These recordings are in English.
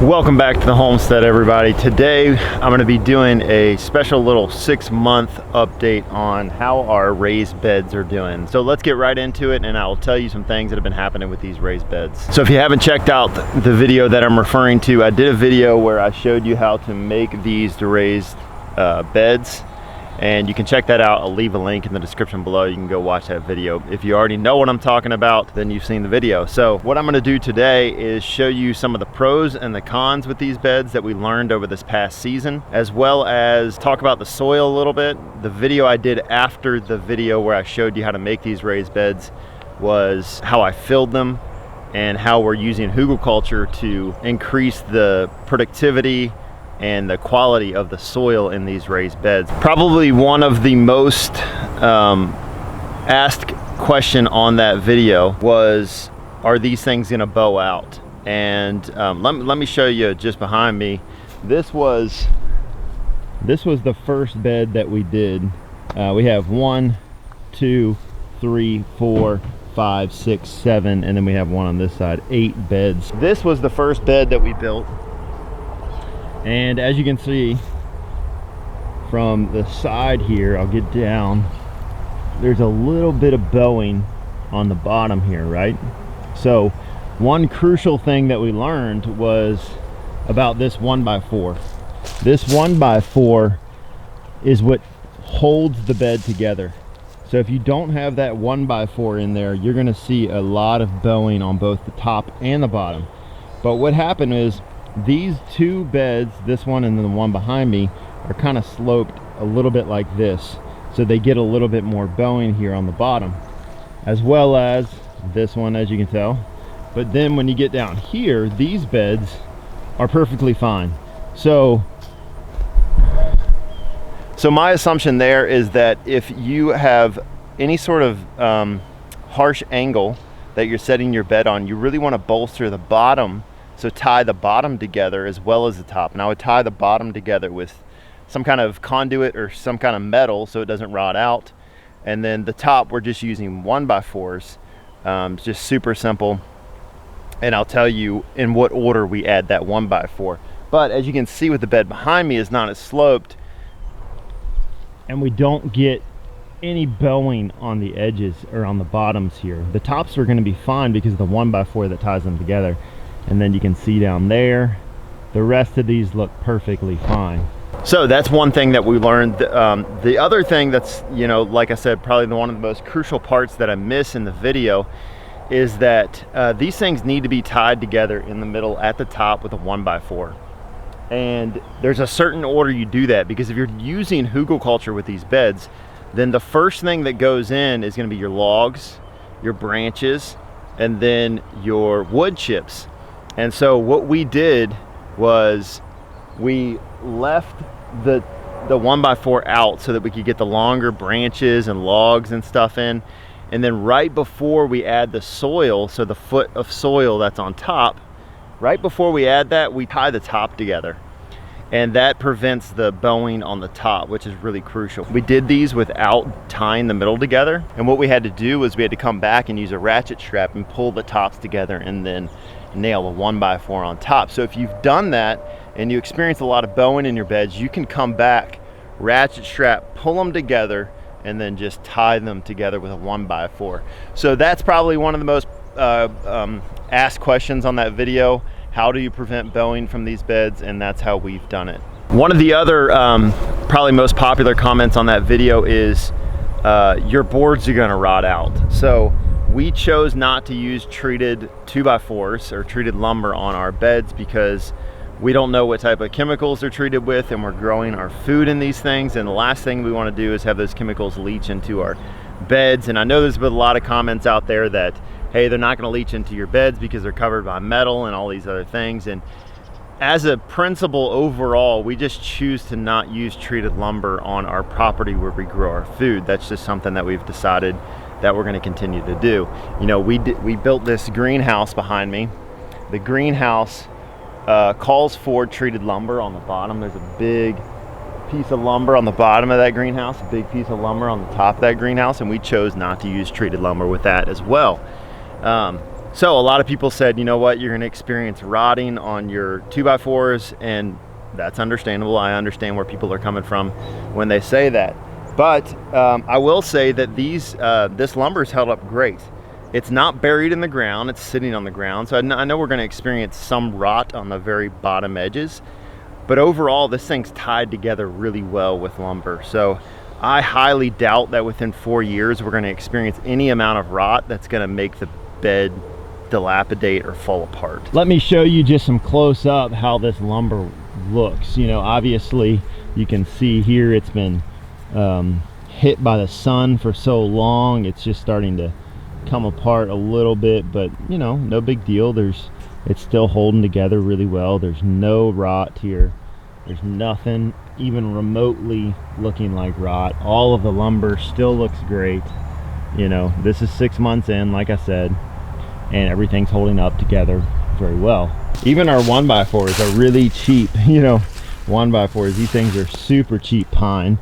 Welcome back to the homestead, everybody. Today I'm going to be doing a special little 6-month update on how our raised beds are doing. So let's get right into it, and I'll tell you some things that have been happening with these raised beds. So if you haven't checked out the video that I'm referring to, I did a video where I showed you how to make these raised beds, and you can check that out. I'll leave a link in the description below. You can go watch that video. If you already know what I'm talking about, then you've seen the video. So what I'm going to do today is show you some of the pros and the cons with these beds that we learned over this past season, as well as talk about the soil a little bit. The video I did after the video where I showed you how to make these raised beds was how I filled them and how we're using Hügelkultur to increase the productivity and the quality of the soil in these raised beds. Probably one of the most asked question on that video was, are these things gonna bow out? And let me show you just behind me. This was the first bed that we did. We have 1, 2, 3, 4, 5, 6, 7, and then we have one on this side, 8 beds. This was the first bed that we built. And as you can see from the side here, I'll get down, there's a little bit of bowing on the bottom here, right? So one crucial thing that we learned was about this 1x4. This 1x4 is what holds the bed together. So if you don't have that 1x4 in there, you're gonna see a lot of bowing on both the top and the bottom. But what happened is, these two beds, this one and then the one behind me, are kind of sloped a little bit like this, so they get a little bit more bowing here on the bottom, as well as this one, as you can tell. But then when you get down here, these beds are perfectly fine. So my assumption there is that if you have any sort of harsh angle that you're setting your bed on, you really want to bolster the bottom. So tie the bottom together as well as the top. And I would tie the bottom together with some kind of conduit or some kind of metal so it doesn't rot out. And then the top, we're just using 1x4s. It's just super simple. And I'll tell you in what order we add that 1x4. But as you can see with the bed behind me is not as sloped. And we don't get any bowing on the edges or on the bottoms here. The tops are gonna be fine because of the 1x4 that ties them together. And then you can see down there, the rest of these look perfectly fine. So that's one thing that we learned. The other thing that's, you know, like I said, probably one of the most crucial parts that I miss in the video is that these things need to be tied together in the middle at the top with a 1x4. And there's a certain order you do that, because if you're using Hügelkultur with these beds, then the first thing that goes in is gonna be your logs, your branches, and then your wood chips. And so what we did was we left the 1x4 out so that we could get the longer branches and logs and stuff in. And then right before we add the soil, so the foot of soil that's on top, right before we add that, we tie the top together. And that prevents the bowing on the top, which is really crucial. We did these without tying the middle together. And what we had to do was we had to come back and use a ratchet strap and pull the tops together and then nail a 1x4 on top. So if you've done that and you experience a lot of bowing in your beds, you can come back, ratchet strap, pull them together, and then just tie them together with a 1x4. So that's probably one of the most asked questions on that video. How do you prevent bowing from these beds? And that's how we've done it. One of the other probably most popular comments on that video is your boards are gonna rot out. So we chose not to use treated 2x4s or treated lumber on our beds because we don't know what type of chemicals they're treated with, and we're growing our food in these things, and the last thing we want to do is have those chemicals leach into our beds. And I know there's been a lot of comments out there that, hey, they're not going to leach into your beds because they're covered by metal and all these other things. And as a principle overall, we just choose to not use treated lumber on our property where we grow our food. That's just something that we've decided that we're going to continue to do. You know, we built this greenhouse behind me. The greenhouse calls for treated lumber on the bottom. There's a big piece of lumber on the bottom of that greenhouse, a big piece of lumber on the top of that greenhouse, and we chose not to use treated lumber with that as well. So a lot of people said, you know what, you're gonna experience rotting on your 2x4s, and that's understandable. I understand where people are coming from when they say that. But I will say that this lumber's held up great. It's not buried in the ground, it's sitting on the ground. So I know we're gonna experience some rot on the very bottom edges, but overall this thing's tied together really well with lumber. So I highly doubt that within 4 years we're gonna experience any amount of rot that's gonna make the bed dilapidate or fall apart. Let me show you just some close up how this lumber looks. You know, obviously you can see here it's been hit by the sun for so long, it's just starting to come apart a little bit, but you know, no big deal. It's still holding together really well. There's no rot here. There's nothing even remotely looking like rot. All of the lumber still looks great. You know, this is 6 months in, like I said, and everything's holding up together very well. Even our 1x4s are really cheap. You know, 1x4s, these things are super cheap pine,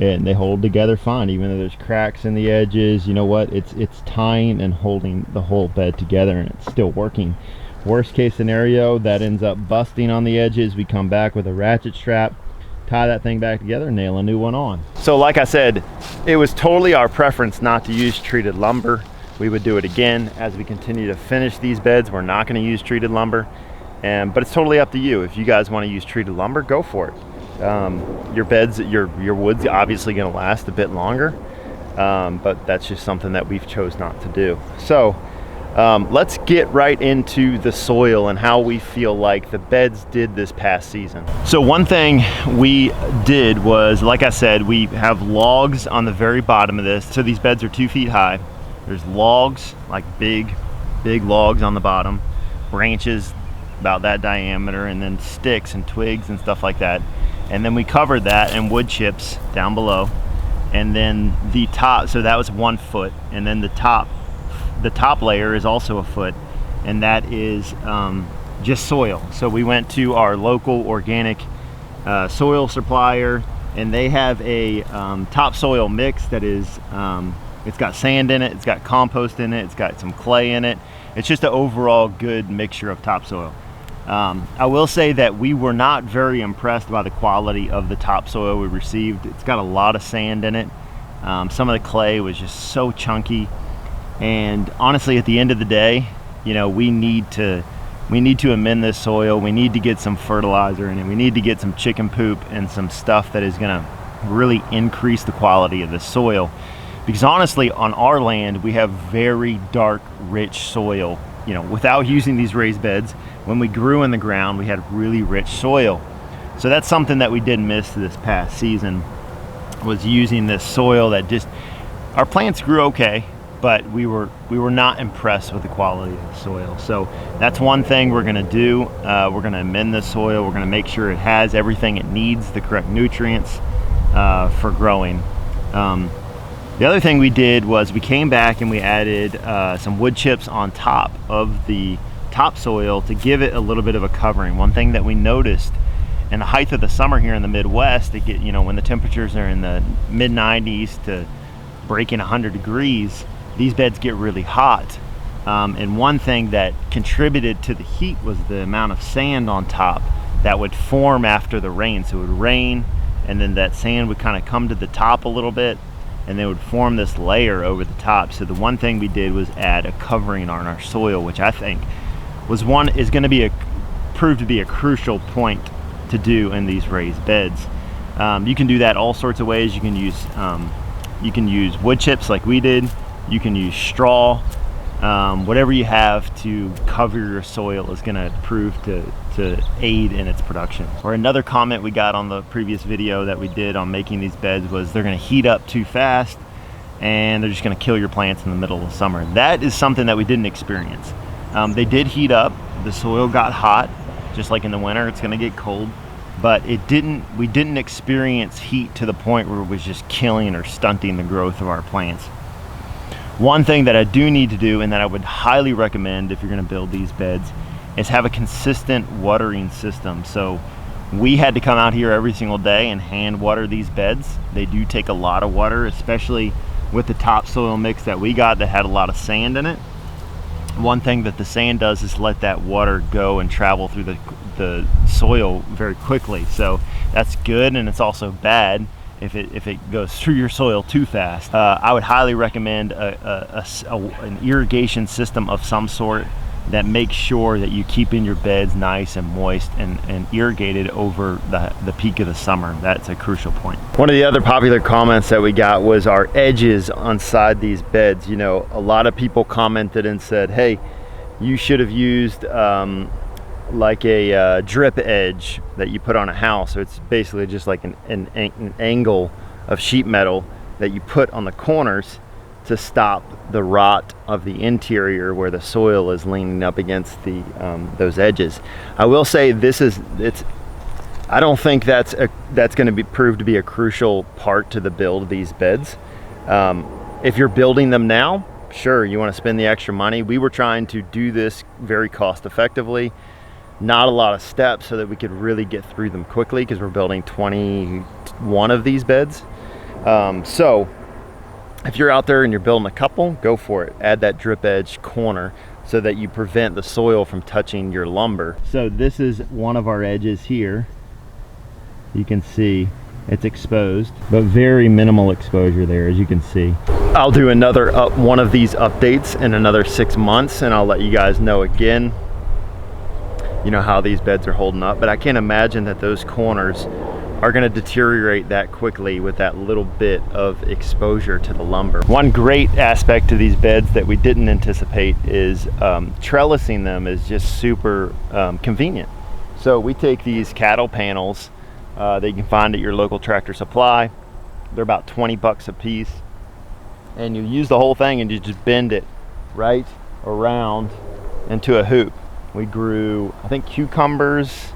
and they hold together fine even though there's cracks in the edges. You know what, it's tying and holding the whole bed together, and it's still working. Worst case scenario, that ends up busting on the edges. We come back with a ratchet strap, tie that thing back together, nail a new one on. So like I said, it was totally our preference not to use treated lumber. We would do it again as we continue to finish these beds. We're not going to use treated lumber, but it's totally up to you. If you guys want to use treated lumber, go for it. Your beds, your wood's obviously going to last a bit longer, but that's just something that we've chose not to do. So let's get right into the soil and how we feel like the beds did this past season. So one thing we did was, like I said, we have logs on the very bottom of this. So these beds are 2 feet high. There's logs, like big logs on the bottom, branches about that diameter, and then sticks and twigs and stuff like that. And then we covered that in wood chips down below. And then the top, so that was 1 foot. And then the top layer is also a foot, and that is just soil. So we went to our local organic soil supplier, and they have a topsoil mix that is, it's got sand in it, it's got compost in it, it's got some clay in it. It's just an overall good mixture of topsoil. I will say that we were not very impressed by the quality of the topsoil we received. It's got a lot of sand in it. Some of the clay was just so chunky. And honestly, at the end of the day, you know, we need to amend this soil. We need to get some fertilizer in it. We need to get some chicken poop and some stuff that is gonna really increase the quality of the soil. Because honestly, on our land, we have very dark, rich soil. You know, without using these raised beds, when we grew in the ground, we had really rich soil. So that's something that we did miss this past season, was using this soil that just, our plants grew okay, but we were not impressed with the quality of the soil. So that's one thing we're gonna do. We're gonna amend the soil. We're gonna make sure it has everything it needs, the correct nutrients for growing. The other thing we did was we came back and we added some wood chips on top of the topsoil to give it a little bit of a covering. One thing that we noticed in the height of the summer here in the Midwest, it get, you know, when the temperatures are in the mid 90s to breaking 100 degrees, these beds get really hot. And one thing that contributed to the heat was the amount of sand on top that would form after the rain. So it would rain, and then that sand would kind of come to the top a little bit, and they would form this layer over the top. So the one thing we did was add a covering on our soil, which I think is going to prove to be a crucial point to do in these raised beds. You can do that all sorts of ways. You can use wood chips like we did. You can use straw. Whatever you have to cover your soil is going to prove to aid in its production. Or another comment we got on the previous video that we did on making these beds was they're going to heat up too fast and they're just going to kill your plants in the middle of the summer. That is something that we didn't experience. They did heat up. The soil got hot, just like in the winter. It's going to get cold, but we didn't experience heat to the point where it was just killing or stunting the growth of our plants. One thing that I do need to do, and that I would highly recommend if you're going to build these beds, is have a consistent watering system. So we had to come out here every single day and hand water these beds. They do take a lot of water, especially with the topsoil mix that we got that had a lot of sand in it. One thing that the sand does is let that water go and travel through the soil very quickly. So that's good, and it's also bad if it goes through your soil too fast. I would highly recommend an irrigation system of some sort that makes sure that you keep in your beds nice and moist and irrigated over the peak of the summer. That's a crucial point. One of the other popular comments that we got was our edges inside these beds. You know, a lot of people commented and said, hey, you should have used like a drip edge that you put on a house. So it's basically just like an angle of sheet metal that you put on the corners to stop the rot of the interior where the soil is leaning up against the those edges. I will say I don't think that's going to prove to be a crucial part to the build of these beds. If you're building them now, sure, you want to spend the extra money. We were trying to do this very cost effectively, not a lot of steps, so that we could really get through them quickly, because we're building 21 of these beds. So if you're out there and you're building a couple, go for it. Add that drip edge corner so that you prevent the soil from touching your lumber. So this is one of our edges here. You can see it's exposed, but very minimal exposure there, as you can see. I'll do another one of these updates in another 6 months, and I'll let you guys know again, you know, how these beds are holding up. But I can't imagine that those corners are going to deteriorate that quickly with that little bit of exposure to the lumber. One great aspect to these beds that we didn't anticipate is trellising them is just super convenient. So we take these cattle panels that you can find at your local Tractor Supply. They're about 20 bucks a piece, and you use the whole thing and you just bend it right around into a hoop. We grew, I think, cucumbers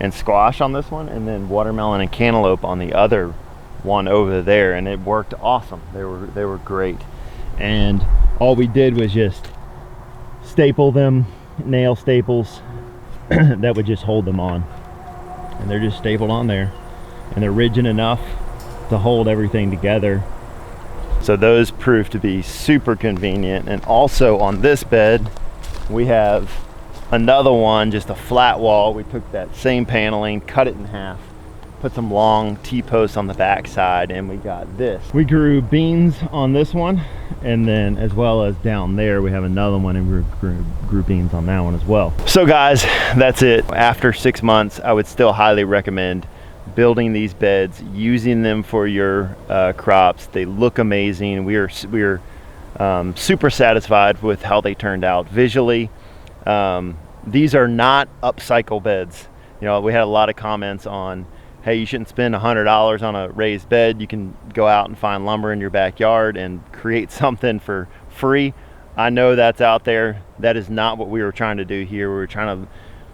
and squash on this one, and then watermelon and cantaloupe on the other one over there, and it worked awesome. They were great. And all we did was just staple them, nail staples that would just hold them on, and they're just stapled on there, and they're rigid enough to hold everything together. So those proved to be super convenient. And also on this bed we have another one, just a flat wall. We took that same paneling, cut it in half, put some long T-posts on the back side, and we got this. We grew beans on this one, and then as well as down there we have another one, and we grew beans on that one as well. So guys, that's it. After 6 months, I would still highly recommend building these beds, using them for your crops. They look amazing. We are super satisfied with how they turned out visually. These are not upcycle beds. You know, we had a lot of comments on, hey, you shouldn't spend $100 on a raised bed. You can go out and find lumber in your backyard and create something for free. I know that's out there. That is not what we were trying to do here. We were trying to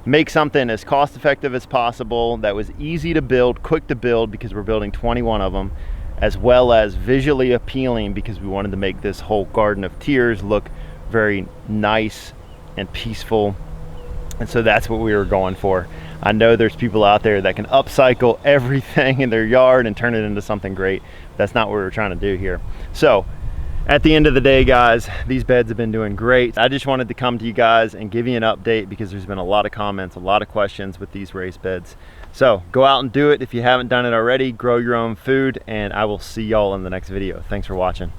make something as cost effective as possible, that was easy to build, quick to build, because we're building 21 of them, as well as visually appealing, because we wanted to make this whole Garden of Tears look very nice and peaceful. And so that's what we were going for. I know there's people out there that can upcycle everything in their yard and turn it into something great. That's not what we were trying to do here. So at the end of the day, guys, these beds have been doing great. I just wanted to come to you guys and give you an update, because there's been a lot of comments, a lot of questions with these raised beds. So go out and do it if you haven't done it already. Grow your own food, and I will see y'all in the next video. Thanks for watching.